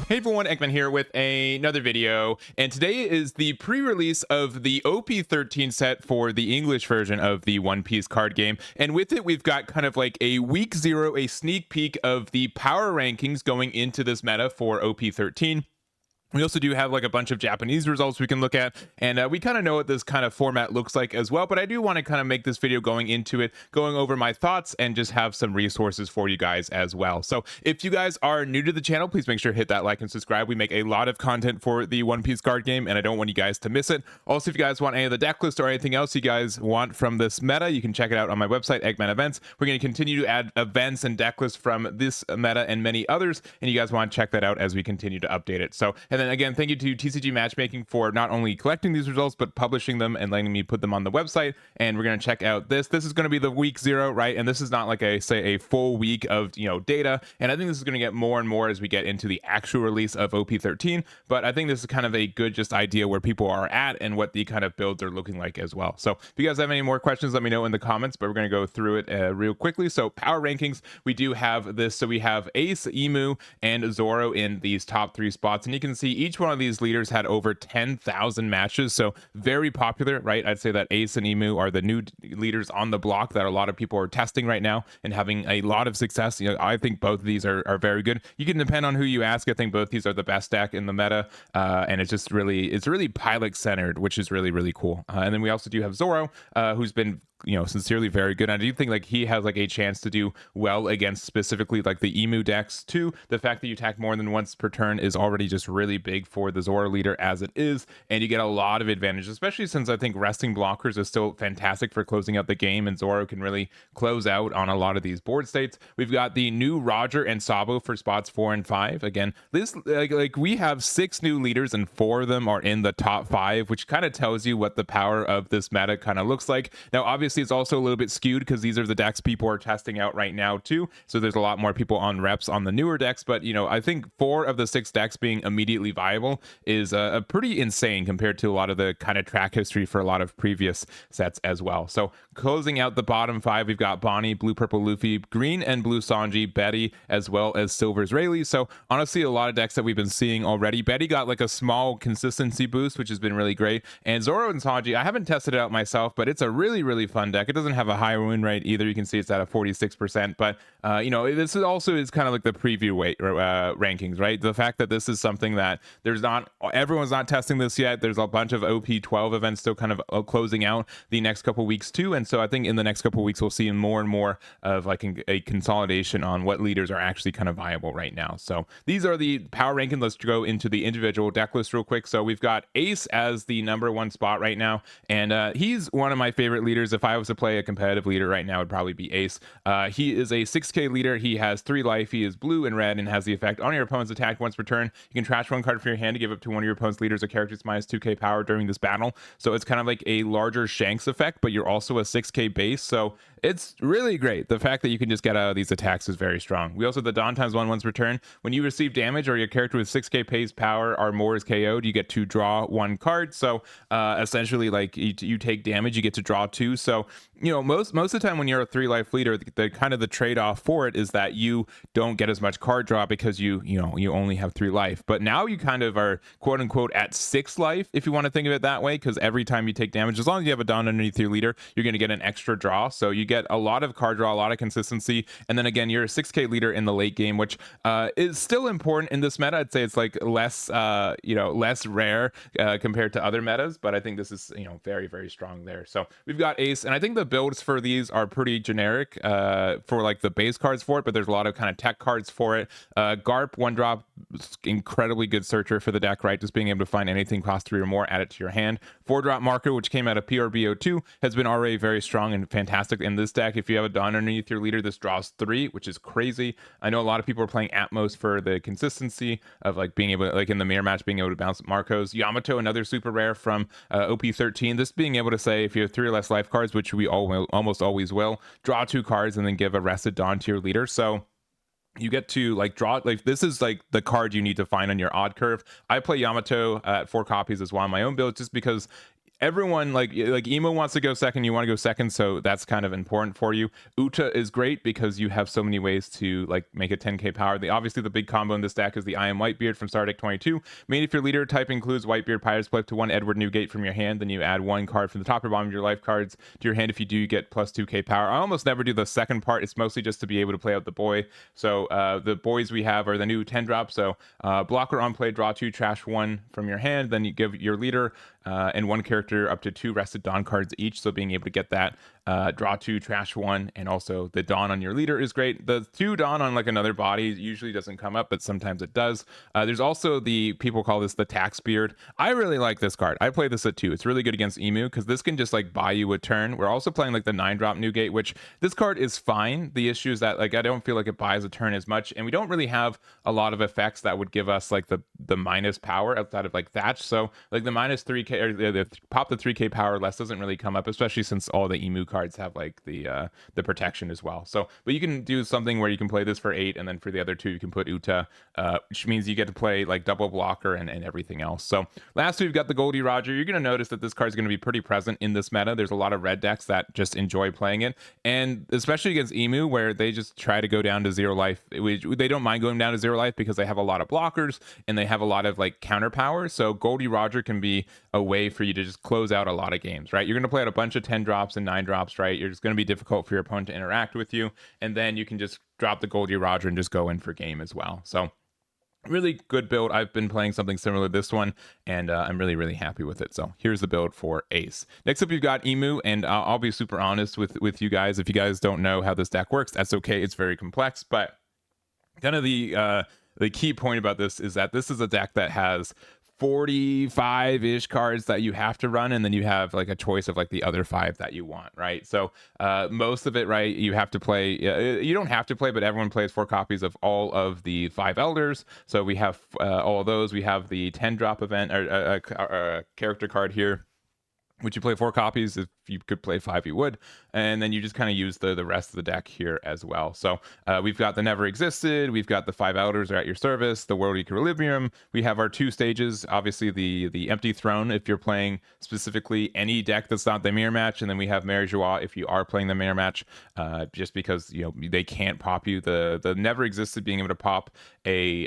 Hey everyone, Eggman here with another video, and today is the pre-release of the OP13 set for the English version of the One Piece card game, and with it we've got kind of like a week 0, a sneak peek of the power rankings going into this meta for OP13. We also do have like a bunch of Japanese results we can look at, and we kind of know what this kind of format looks like as well, but I do want to kind of make this video going into it, going over my thoughts and just have some resources for you guys as well. So if you guys are new to the channel, please make sure to hit that like and subscribe. We make a lot of content for the One Piece card game, and I don't want you guys to miss it. Also, if you guys want any of the deck list or anything else you guys want from this meta, you can check it out on my website, Eggman Events. We're going to continue to add events and deck lists from this meta and many others, and you guys want to check that out as we continue to update it. So, and then again, thank you to TCG Matchmaking for not only collecting these results, but publishing them and letting me put them on the website. And we're going to check out this. This is going to be the week 0, right? And this is not like a full week of, data. And I think this is going to get more and more as we get into the actual release of OP13. But I think this is kind of a good just idea where people are at and what the kind of builds are looking like as well. So if you guys have any more questions, let me know in the comments, but we're going to go through it real quickly. So power rankings, we do have this. So we have Ace, Emu, and Zoro in these top 3 spots. And you can see each one of these leaders had over 10,000 matches, so very popular, right? I'd say that Ace and Emu are the new leaders on the block that a lot of people are testing right now and having a lot of success. I think both of these are very good. You can depend on who you ask. I think both these are the best deck in the meta, and it's really pilot centered, which is really cool. And then we also do have Zoro, who's been sincerely very good. I do think like he has like a chance to do well against specifically like the Emu decks too. The fact that you attack more than once per turn is already just really big for the Zoro leader as it is, and you get a lot of advantage, especially since I think resting blockers is still fantastic for closing out the game, and Zoro can really close out on a lot of these board states. We've got the new Roger and Sabo for spots 4 and 5. Again, this like we have 6 new leaders and 4 of them are in the top 5, which kind of tells you what the power of this meta kind of looks like. Now obviously it's also a little bit skewed because these are the decks people are testing out right now too, so there's a lot more people on reps on the newer decks, but I think 4 of the 6 decks being immediately viable is a pretty insane compared to a lot of the kind of track history for a lot of previous sets as well. So closing out the bottom 5, we've got Bonnie, blue purple Luffy, green and blue Sanji, Betty, as well as silver's Rayleigh. So honestly a lot of decks that we've been seeing already. Betty got like a small consistency boost, which has been really great, and Zoro and Sanji, I haven't tested it out myself, but it's a really fun deck. It doesn't have a high win rate either. You can see it's at a 46%, but this is also kind of like the preview rankings, right? The fact that this is something that everyone's not testing this yet. There's a bunch of OP12 events still kind of closing out the next couple weeks too, and so I think in the next couple weeks we'll see more and more of like a consolidation on what leaders are actually kind of viable right now. So these are the power rankings. Let's go into the individual deck list real quick. So we've got Ace as the number 1 spot right now, and he's one of my favorite leaders. If I was to play a competitive leader right now, it'd probably be Ace. He is a 6k leader. He has 3 life. He is blue and red and has the effect on your opponent's attack once per turn. You can trash 1 card from your hand to give up to one of your opponent's leaders a character's minus 2k power during this battle. So it's kind of like a larger Shanks effect, but you're also a 6k base. So it's really great. The fact that you can just get out of these attacks is very strong. We also have the Dawn times 1 once per turn. When you receive damage or your character with 6k base power or more is KO'd, you get to draw 1 card. So essentially like you take damage, you get to draw 2. So most of the time when you're a 3 life leader, the kind of the trade-off for it is that you don't get as much card draw because you only have 3 life. But now you kind of are quote unquote at 6 life, if you want to think of it that way, because every time you take damage, as long as you have a Dawn underneath your leader, you're going to get an extra draw. So you get a lot of card draw, a lot of consistency, and then again you're a 6k leader in the late game, which is still important in this meta. I'd say it's like less rare compared to other metas, but I think this is very strong there. So we've got Ace, and I think the builds for these are pretty generic for like the base cards for it, but there's a lot of kind of tech cards for it. Garp 1 drop, incredibly good searcher for the deck, right? Just being able to find anything cost 3 or more, add it to your hand. 4 drop Marco, which came out of PRBO2, has been already very strong and fantastic in this deck. If you have a Dawn underneath your leader, this draws 3, which is crazy. I know a lot of people are playing Atmos for the consistency of like being able to, like in the mirror match, being able to bounce Marcos. Yamato, another super rare from OP13. This being able to say if you have 3 or less life cards, which we almost always will, draw 2 cards and then give a rested Dawn to your leader. So you get to like draw, like this is like the card you need to find on your odd curve. I play Yamato at 4 copies as well on my own build, just because everyone like Emo wants to go second, you want to go second, so that's kind of important for you. Uta is great because you have so many ways to like make a 10k power. Obviously the big combo in this deck is the I Am Whitebeard from Star Deck 22. Main if your leader type includes Whitebeard Pirates, play up to 1 Edward Newgate from your hand, then you add 1 card from the top or bottom of your life cards to your hand. If you do, you get plus 2k power. I almost never do the second part. It's mostly just to be able to play out the boy. So the boys we have are the new 10 drop. So blocker on play, draw 2, trash 1 from your hand, then you give your leader and 1 character up to 2 rested Dawn cards each. So being able to get that draw 2, trash 1, and also the Dawn on your leader is great. The 2 Dawn on like another body usually doesn't come up, but sometimes it does. There's also the, people call this the Tax Beard. I really like this card. I play this at 2. It's really good against Emu because this can just like buy you a turn. We're also playing like the 9 drop Newgate, which this card is fine. The issue is that like I don't feel like it buys a turn as much, and we don't really have a lot of effects that would give us like the minus power outside of like Thatch. So like the minus 3k or the pop the 3k power less doesn't really come up, especially since all the Emu cards have like the protection as well. So but you can do something where you can play this for 8, and then for the other 2 you can put Uta, which means you get to play like double blocker and everything else. So last we've got the Goldie Roger. You're going to notice that this card is going to be pretty present in this meta. There's a lot of red decks that just enjoy playing it, and especially against Emu where they just try to go down to 0 life. They don't mind going down to 0 life because they have a lot of blockers and they have a lot of like counter power. So Goldie Roger can be a way for you to just close out a lot of games, right? You're going to play out a bunch of 10 drops and 9 drops, right? You're just going to be difficult for your opponent to interact with you, and then you can just drop the Goldie Roger and just go in for game as well. So really good build. I've been playing something similar to this one, and I'm really happy with it. So here's the build for Ace. Next up, you've got Emu, and I'll be super honest with you guys. If you guys don't know how this deck works, that's okay. It's very complex, but kind of the key point about this is that this is a deck that has 45-ish cards that you have to run, and then you have like a choice of like the other 5 that you want, right? So most of it, right, you have to play, you don't have to play, but everyone plays 4 copies of all of the 5 elders. So we have all of those. We have the 10 drop event or character card here, which you play 4 copies. If you could play 5, you would, and then you just kind of use the rest of the deck here as well. So we've got the Never Existed, we've got the 5 Elders are at your service, the World Equilibrium. We have our 2 stages, obviously the Empty Throne if you're playing specifically any deck that's not the mirror match, and then we have Mary Joie if you are playing the mirror match, just because you know they can't pop you. The Never Existed being able to pop a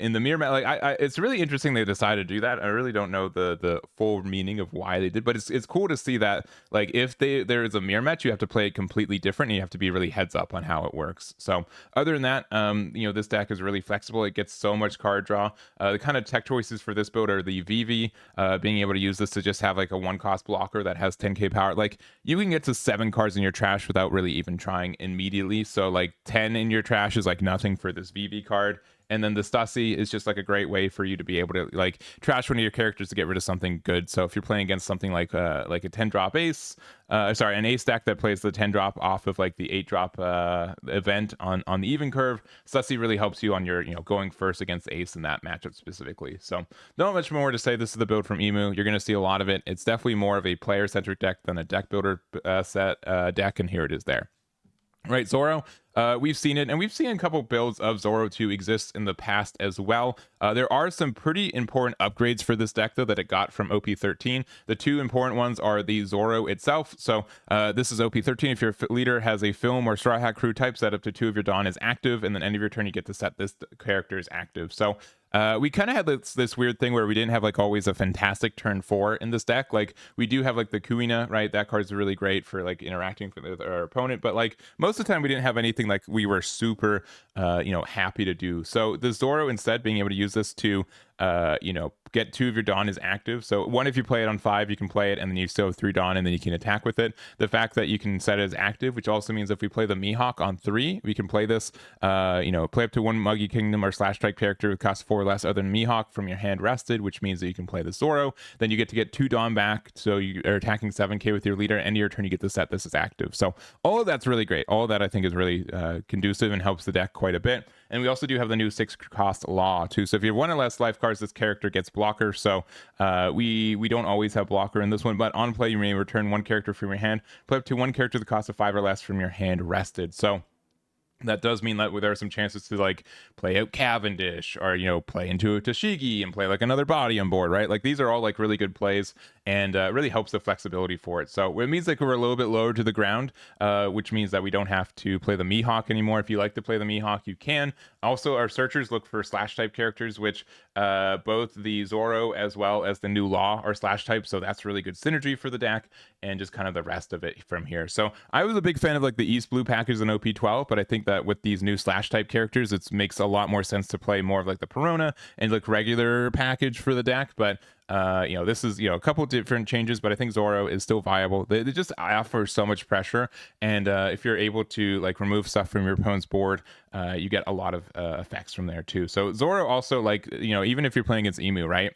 in the mirror match, like it's really interesting they decided to do that. I really don't know the full meaning of why they did, but it's cool to see that like if there is a mirror match, you have to play it completely different, and you have to be really heads up on how it works. So other than that, this deck is really flexible. It gets so much card draw. The kind of tech choices for this build are the VV, being able to use this to just have like a 1-cost blocker that has 10k power. Like you can get to 7 cards in your trash without really even trying immediately. So like 10 in your trash is like nothing for this VV card. And then the Stussy is just like a great way for you to be able to like trash one of your characters to get rid of something good. So if you're playing against something like a 10 drop ace, an ace deck that plays the 10 drop off of like the 8 drop event on the even curve, Stussy really helps you on your going first against ace in that matchup specifically. So not much more to say. This is the build from Emu. You're going to see a lot of it. It's definitely more of a player centric deck than a deck builder set deck, and here it is there. Right, Zoro, we've seen it, and we've seen a couple builds of Zoro to exist in the past as well. There are some pretty important upgrades for this deck, though, that it got from OP13. The 2 important ones are the Zoro itself. So this is OP13. If your leader has a film or Straw Hat Crew type, set up to 2 of your Dawn is active, and then end of your turn, you get to set this character as active. So we kind of had this weird thing where we didn't have like always a fantastic turn 4 in this deck. Like we do have like the Kuina, right? That card's really great for like interacting with our opponent, but like most of the time we didn't have anything like we were super happy to do. So the Zoro, instead, being able to use this to get 2 of your Dawn is active. So 1, if you play it on 5, you can play it, and then you still have 3 Dawn, and then you can attack with it. The fact that you can set it as active, which also means if we play the Mihawk on 3, we can play this, play up to 1 Muggy Kingdom or Slash Strike character with cost 4 or less other than Mihawk from your hand rested, which means that you can play the Zoro. Then you get 2 Dawn back, so you are attacking 7k with your leader. End of your turn, you get to set this as active. So all of that's really great. All of that I think is really conducive and helps the deck quite a bit. And we also do have the new 6-cost Law too. So if you have 1 or less life cards, this character gets blocker. So we don't always have blocker in this one, but on play you may return 1 character from your hand, play up to 1 character the cost of 5 or less from your hand rested. So That does mean that there are some chances to like play out Cavendish, or play into a Tashigi and play like another body on board, right? Like these are all like really good plays, and really helps the flexibility for it. So it means like we're a little bit lower to the ground, which means that we don't have to play the Mihawk anymore. If you like to play the Mihawk, you can. Also, our searchers look for slash type characters, which both the Zoro as well as the new Law are slash type, so that's really good synergy for the deck, and just kind of the rest of it from here. So I was a big fan of like the East Blue package in OP12, but I think that with these new slash type characters, it makes a lot more sense to play more of like the Perona and like regular package for the deck. But this is a couple different changes, but I think Zoro is still viable. They just offer so much pressure, and if you're able to like remove stuff from your opponent's board, you get a lot of effects from there too. So Zoro also, like, even if you're playing against Emu, right?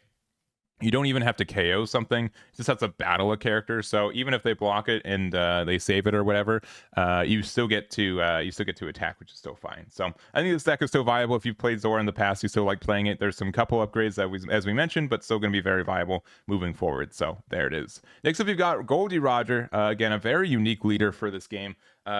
You don't even have to KO something. It just has to battle a character. So even if they block it and they save it or whatever, you still get to attack, which is still fine. So I think this deck is still viable. If you've played Zoro in the past, you still like playing it. There's some couple upgrades that as we mentioned, but still going to be very viable moving forward. So there it is. Next up, you've got Goldie Roger. Again, a very unique leader for this game.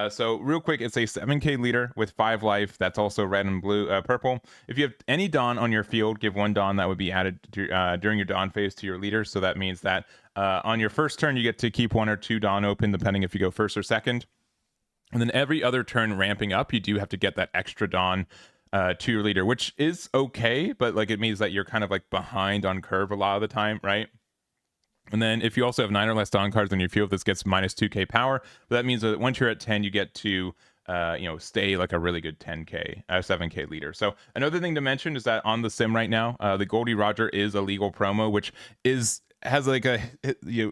So real quick, it's a 7k leader with 5 life. That's also red and blue, purple. If you have any Dawn on your field, give 1 Dawn that would be added to, during your Dawn phase to your leader. So that means that on your first turn, you get to keep 1 or 2 Dawn open, depending if you go first or second. And then every other turn ramping up, you do have to get that extra Dawn to your leader, which is okay, but like it means that you're kind of like behind on curve a lot of the time, right? And then if you also have 9 or less Dawn cards on your field, this gets minus 2k power. But that means that once you're at 10, you get to stay like a really good 7k leader. So another thing to mention is that on the sim right now, the Goldie Roger is a legal promo, which has like a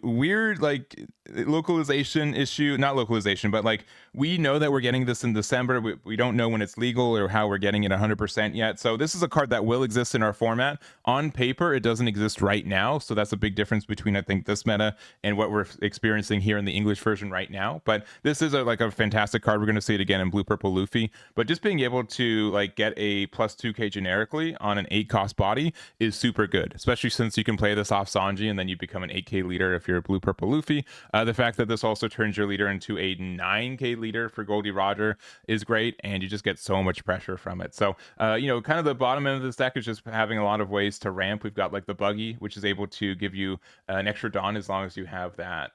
weird like localization issue, not localization, but like we know that we're getting this in December. We don't know when it's legal or how we're getting it 100% yet. So this is a card that will exist in our format. On paper, it doesn't exist right now. So that's a big difference between, I think, this meta and what we're experiencing here in the English version right now. But this is like a fantastic card. We're going to see it again in Blue Purple Luffy. But just being able to like get a plus 2k generically on an 8 cost body is super good, especially since you can play this off Sanji and then you become an 8k leader if you're a Blue Purple Luffy. The fact that this also turns your leader into a 9k leader for Goldie Roger is great, and you just get so much pressure from it. So kind of the bottom end of this deck is just having a lot of ways to ramp. We've got like the Buggy, which is able to give you an extra Dawn as long as you have that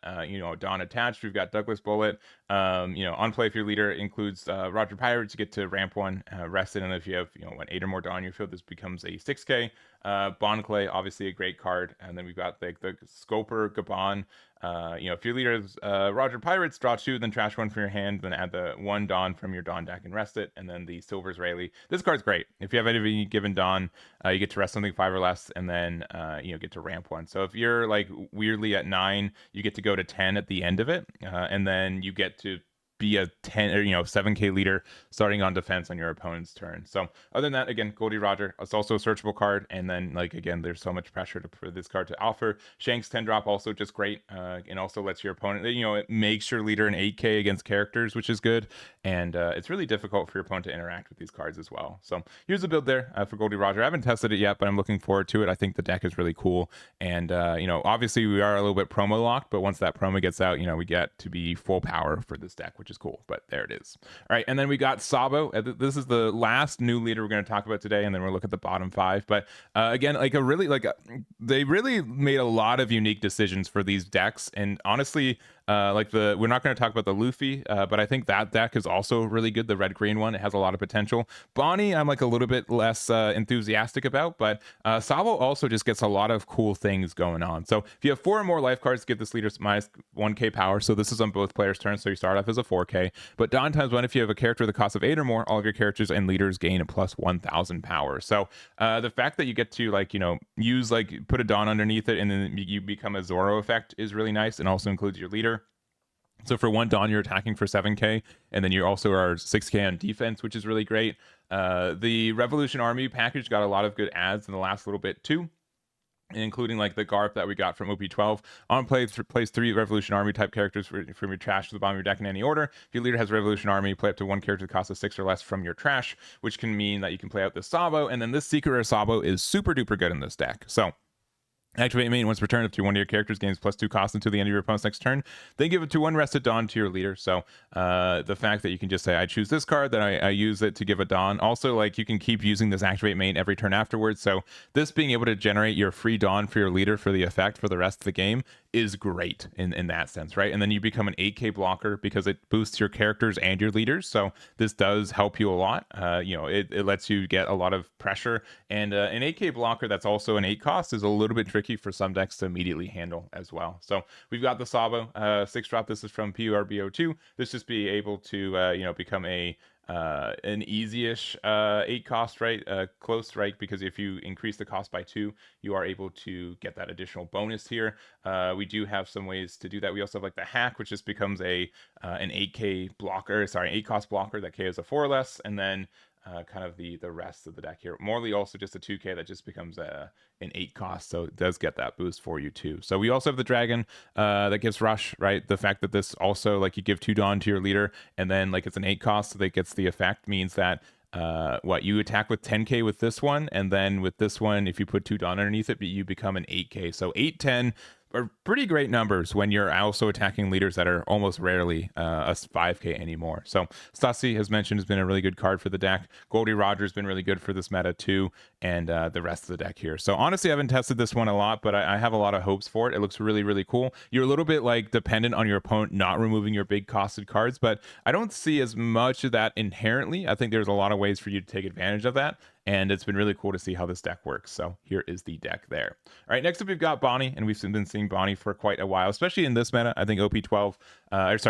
Dawn attached. We've got Douglas Bullet. On play, if your leader includes Roger Pirates, you get to ramp 1, rest it, and if you have 8 or more Dawn on your field, this becomes a 6k. Bond Clay, obviously a great card. And then we've got like the Scoper Gabon. If your leader is Roger Pirates, draw 2, then trash 1 from your hand, then add the 1 Dawn from your Dawn deck and rest it. And then the Silver Israeli. This card's great. If you have any given Dawn, you get to rest something 5 or less, and then get to ramp 1. So if you're like weirdly at 9, you get to go to 10 at the end of it, and then you get to be a 10 or 7k leader starting on defense on your opponent's turn. So other than that, again, Goldie Roger, it's also a searchable card, and then like again, there's so much pressure for this card to offer. Shanks 10 drop also just great, and also lets your opponent, it makes your leader an 8k against characters, which is good, and it's really difficult for your opponent to interact with these cards as well. So here's a build there for Goldie Roger. I haven't tested it yet, but I'm looking forward to it. I think the deck is really cool, and obviously we are a little bit promo locked, but once that promo gets out, we get to be full power for this deck, which is cool. But there it is. All right, and then we got Sabo. This is the last new leader we're going to talk about today, and then we'll look at the bottom 5. But again, like they really made a lot of unique decisions for these decks, and honestly, we're not going to talk about the Luffy, but I think that deck is also really good. The red green one, it has a lot of potential. Bonnie, I'm like a little bit less enthusiastic about, but Sabo also just gets a lot of cool things going on. So if you have 4 or more life cards, give this leader minus 1k power. So this is on both players' turns, so you start off as a 4k. But Dawn times 1, if you have a character with a cost of 8 or more, all of your characters and leaders gain a plus 1000 power. So the fact that you get to use put a Dawn underneath it and then you become a Zoro effect is really nice, and also includes your leader. So for 1 Dawn, you're attacking for 7k, and then you also are 6k on defense, which is really great. The Revolution Army package got a lot of good adds in the last little bit too, including like the Garp that we got from OP12. On play, plays 3 Revolution Army type characters from your trash to the bottom of your deck in any order. If your leader has Revolution Army, play up to 1 character that costs 6 or less from your trash, which can mean that you can play out the Sabo, and then this Secret Rare Sabo is super duper good in this deck. So Activate main once per turn. If to one of your characters gains +2 cost until the end of your opponent's next turn, then give it to one rested Dawn to your leader. So the fact that you can just say, I choose this card, then I use it to give a Dawn. Also, like, you can keep using this activate main every turn afterwards. So this being able to generate your free Dawn for your leader for the effect for the rest of the game is great in that sense, right? And then you become an 8k blocker because it boosts your characters and your leaders. So this does help you a lot. It lets you get a lot of pressure. And an 8k blocker that's also an 8 cost is a little bit tricky for some decks to immediately handle as well. So we've got the Sabo 6-drop. This is from PURBO2. This just be able to become an easy-ish 8 cost, right? Close, right? Because if you increase the cost by 2, you are able to get that additional bonus here. We do have some ways to do that. We also have like the hack, which just becomes an 8k blocker, sorry, 8 cost blocker that KOs a 4 or less, and then kind of the rest of the deck here. Morley also just a 2k that just becomes an 8 cost, so it does get that boost for you too. So we also have the dragon that gives rush, right? The fact that this also, like, you give 2 Dawn to your leader, and then like it's an 8 cost, so that gets the effect, means that you attack with 10k with this one, and then with this one, if you put 2 Dawn underneath it, you become an 8k. So 8, 10 are pretty great numbers when you're also attacking leaders that are almost rarely a 5k anymore. So Stassi, as mentioned, has been a really good card for the deck. Goldie Roger's been really good for this meta too, and the rest of the deck here. So honestly, I haven't tested this one a lot, but I have a lot of hopes for it. It looks really, really cool. You're a little bit like dependent on your opponent not removing your big costed cards, but I don't see as much of that inherently. I think there's a lot of ways for you to take advantage of that, and it's been really cool to see how this deck works. So here is the deck there. All right, next up we've got Bonnie, and we've been seeing Bonnie for quite a while, especially in this meta. I think OP12,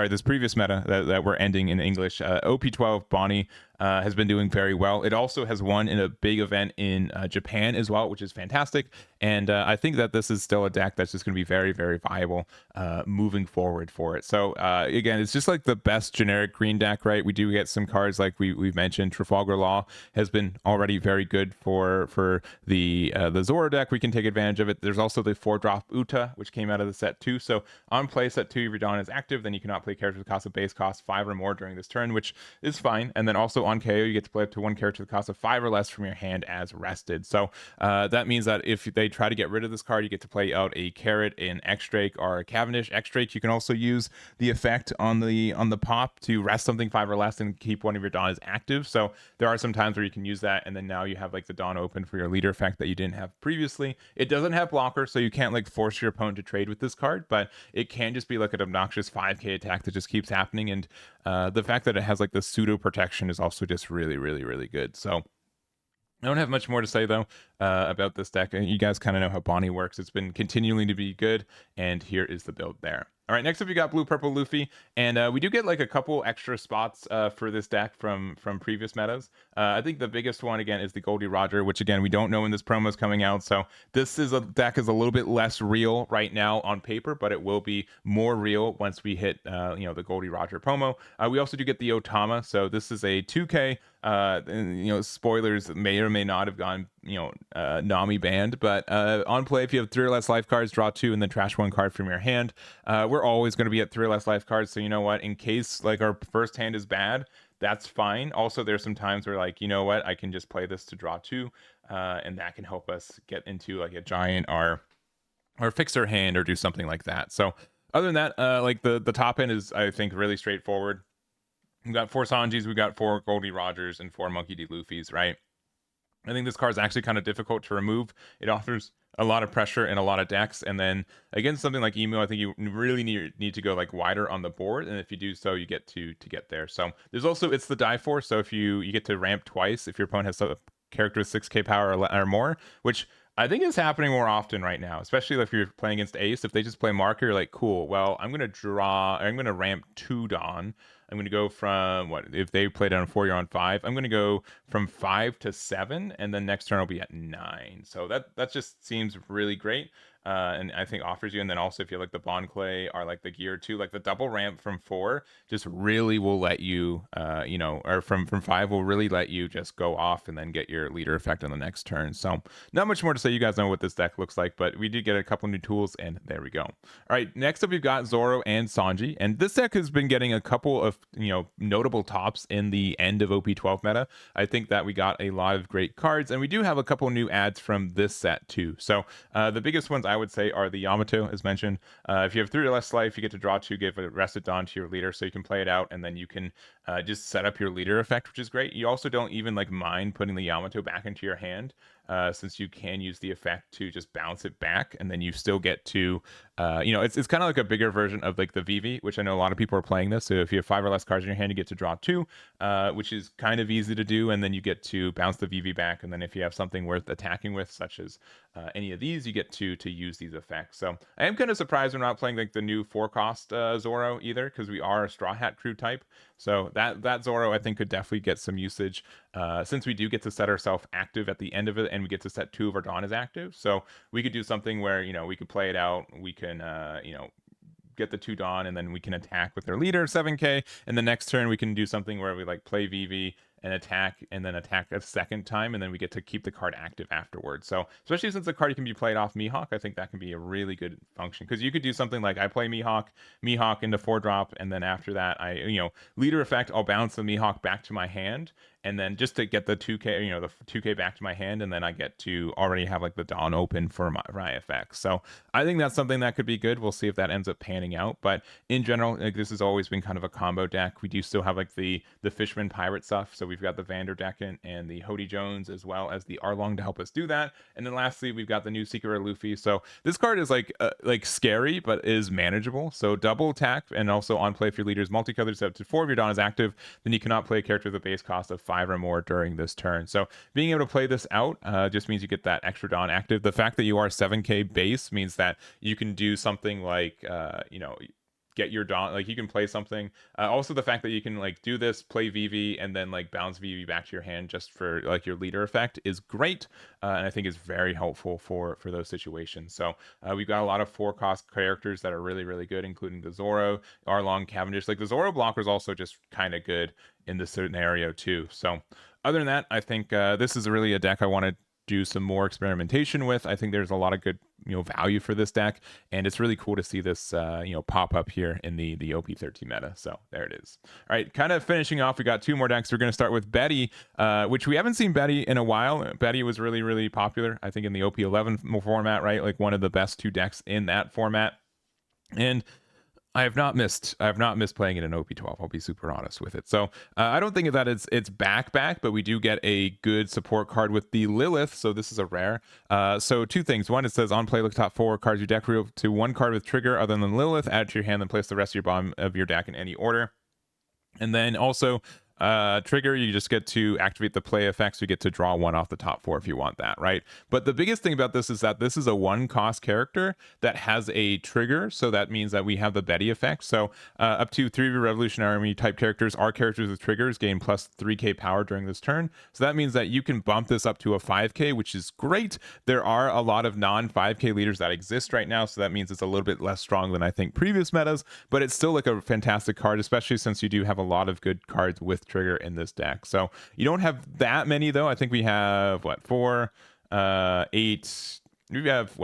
this previous meta that we're ending in English, OP12 Bonnie has been doing very well. It also has won in a big event in Japan as well, which is fantastic. And I think that this is still a deck that's just going to be very, very viable moving forward for it. So again, it's just like the best generic green deck, right? We do get some cards like we've mentioned. Trafalgar Law has been already very good for the Zoro deck. We can take advantage of it. There's also the 4-drop Uta, which came out of the set 2. So on play, set 2, if your Dawn is active, then you cannot play characters with cost of base cost 5 or more during this turn, which is fine. And then also on KO, you get to play up to 1 character with cost of 5 or less from your hand as rested. So that means that if they try to get rid of this card, you get to play out a Carrot, an X-Drake, or a Cavendish. X-Drake, you can also use the effect on the pop to rest something 5 or less and keep one of your Dawn as active. So there are some times where you can use that, and then now you have like the Dawn open for your leader effect that you didn't have previously. It doesn't have blocker, so you can't like force your opponent to trade with this card, but it can just be like an obnoxious 5k attack that just keeps happening. And the fact that it has like the pseudo protection is also just really, really, really good. So I don't have much more to say though about this deck. You guys kind of know how Bonnie works. It's been continuing to be good, and here is the build there. All right, next up you got Blue Purple Luffy, and we do get like a couple extra spots for this deck from previous metas. I think the biggest one again is the Goldie Roger, which again we don't know when this promo is coming out, so this is a deck is a little bit less real right now on paper, but it will be more real once we hit the Goldie Roger promo. We also do get the Otama, so this is a 2K. Spoilers may or may not have gone Nami banned, but on play, if you have 3 or less life cards, draw 2 and then trash 1 card from your hand. We're always going to be at 3 or less life cards, so you know what, in case like our first hand is bad, that's fine. Also, there's some times where like, you know what, I can just play this to draw 2, and that can help us get into like a giant or fixer hand or do something like that. So other than that, like the top end is, I think, really straightforward. We've got 4 Sanjis, we got 4 Goldie Rogers, and 4 Monkey D. Luffys, right? I think this card is actually kind of difficult to remove. It offers a lot of pressure in a lot of decks, and then against something like Emu, I think you really need to go like wider on the board, and if you do so, you get to get there. So there's also, it's the die force, so if you get to ramp twice if your opponent has a character with 6k power or more, which I think is happening more often right now, especially if you're playing against Ace. If they just play Marker, you're like, cool, well, I'm going to ramp 2 Dawn. I'm going to go from, if they play down 4, you're on 5. I'm going to go from 5 to 7, and then next turn I'll be at 9. So that just seems really great. and I think offers you. And then also if you like the Bond Clay or like the gear too, like the double ramp from 4 just really will let you, or from 5 will really let you just go off and then get your leader effect on the next turn. So not much more to say. You guys know what this deck looks like, but we did get a couple new tools, and there we go. All right, next up we've got Zoro and Sanji, and this deck has been getting a couple of notable tops in the end of OP12 meta. I think that we got a lot of great cards, and we do have a couple new adds from this set too. So the biggest ones I would say are the Yamato, as mentioned. If you have 3 or less life, you get to draw 2, give a Rested Dawn to your leader, so you can play it out, and then you can just set up your leader effect, which is great. You also don't even like mind putting the Yamato back into your hand, since you can use the effect to just bounce it back, and then you still get to, it's kind of like a bigger version of like the Vivi, which I know a lot of people are playing this. So if you have 5 or less cards in your hand, you get to draw 2, which is kind of easy to do, and then you get to bounce the Vivi back, and then if you have something worth attacking with, such as any of these, you get to use these effects. So I am kind of surprised we're not playing like the new 4-cost Zoro either, because we are a Straw Hat crew type. So that Zoro I think could definitely get some usage, since we do get to set ourselves active at the end of it, and we get to set 2 of our Dawn as active. So we could do something where we could play it out. We can get the 2 Dawn, and then we can attack with their leader 7k, and the next turn we can do something where we like play Vivi and attack, and then attack a second time, and then we get to keep the card active afterwards. So especially since the card can be played off Mihawk, I think that can be a really good function, because you could do something like I play Mihawk into 4-drop, and then after that I leader effect, I'll bounce the Mihawk back to my hand, and then just to get the 2k, the 2k back to my hand, and then I get to already have like the Dawn open for my effects. So I think that's something that could be good. We'll see if that ends up panning out, but in general, like, this has always been kind of a combo deck. We do still have like the Fishman Pirate stuff, so we've got the Vanderdecken and the Hody Jones, as well as the Arlong to help us do that. And then lastly, we've got the new Secret Luffy. So this card is like scary, but is manageable. So double attack, and also on play if your leader is multicolored, so up to 4 of your Dawn is active, then you cannot play a character with a base cost of 5 or more during this turn. So being able to play this out just means you get that extra Dawn active. The fact that you are 7k base means that you can do something like get your Dawn, like you can play something. Also the fact that you can like do this, play Vivi, and then like bounce Vivi back to your hand just for like your leader effect is great, and I think is very helpful for those situations. So we've got a lot of 4-cost characters that are really, really good, including the Zoro, Arlong, Cavendish. Like the Zoro blocker is also just kind of good in this scenario too. So other than that, I think this is really a deck I want to do some more experimentation with. I think there's a lot of good value for this deck, and it's really cool to see this pop up here in the OP13 meta. So there it is. All right, kind of finishing off, we got 2 more decks. We're going to start with Betty, which we haven't seen Betty in a while. Betty was really, really popular, I think, in the OP11 format, right? Like one of the best 2 decks in that format. And I have not missed playing it in OP12. I'll be super honest with it. So I don't think that it's back, but we do get a good support card with the Lilith. So this is a rare. So 2 things. One, it says on play, look top 4 cards you deck to 1 card with trigger other than Lilith, add it to your hand, then place the rest of your bottom of your deck in any order. And then also trigger, you just get to activate the play effects. You get to draw 1 off the top 4 if you want that, right? But the biggest thing about this is that this is a 1-cost character that has a trigger, so that means that we have the Betty effect. So up to 3 of your Revolutionary Army type characters are characters with triggers, gain plus 3k power during this turn. So that means that you can bump this up to a 5k, which is great. There are a lot of non-5k leaders that exist right now, so that means it's a little bit less strong than I think previous metas, but it's still like a fantastic card, especially since you do have a lot of good cards with trigger in this deck. So you don't have that many though. I think we have 4, 8, we have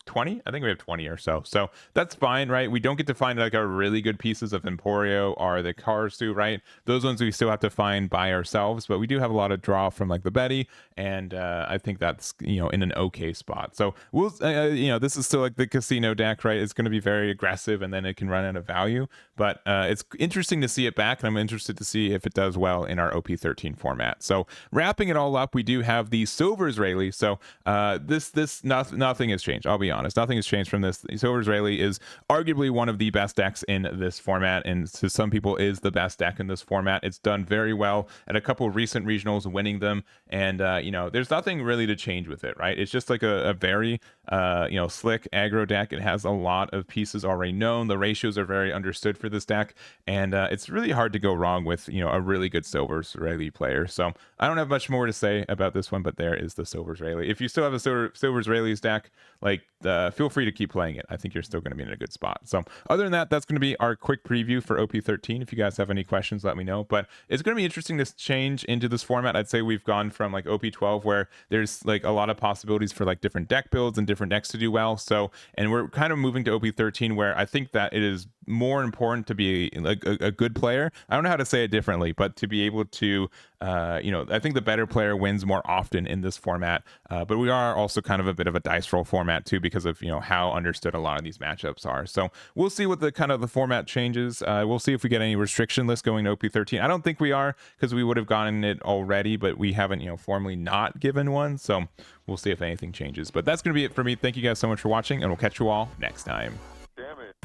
20. I think we have 20 or so. So that's fine, right? We don't get to find like our really good pieces of Emporio or the Karsu, right? Those ones we still have to find by ourselves, but we do have a lot of draw from like the Betty, and I think that's in an okay spot. So we'll this is still like the casino deck, right? It's going to be very aggressive, and then it can run out of value, but it's interesting to see it back, and I'm interested to see if it does well in our OP13 format. So wrapping it all up, we do have the Silver Israeli. So nothing has changed. I'll be honest, nothing has changed from this. Silver Israeli is arguably one of the best decks in this format, and to some people is the best deck in this format. It's done very well at a couple of recent regionals, winning them, and there's nothing really to change with it, right? It's just like a very slick aggro deck. It has a lot of pieces already known. The ratios are very understood for this deck, and it's really hard to go wrong with a really good Silvers Rayleigh player. So I don't have much more to say about this one, but there is the Silvers Rayleigh. If you still have a Silvers Rayleigh's deck, feel free to keep playing it. I think you're still going to be in a good spot. So other than that, that's going to be our quick preview for OP13. If you guys have any questions, let me know. But it's going to be interesting to change into this format. I'd say we've gone from OP12, where there's a lot of possibilities for different deck builds and different decks to do well. So, and we're kind of moving to OP13, where I think that it is more important to be a good player. I don't know how to say it differently, but to be able to I think the better player wins more often in this format, but we are also kind of a bit of a dice roll format too, because of how understood a lot of these matchups are. So we'll see what the format changes. We'll see if we get any restriction list going to OP13. I don't think we are, because we would have gotten it already, but we haven't formally not given one. So we'll see if anything changes. But that's going to be it for me. Thank you guys so much for watching, and we'll catch you all next time. Damn it.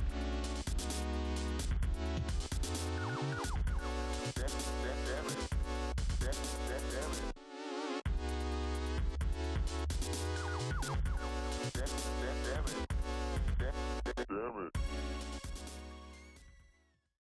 Damn it.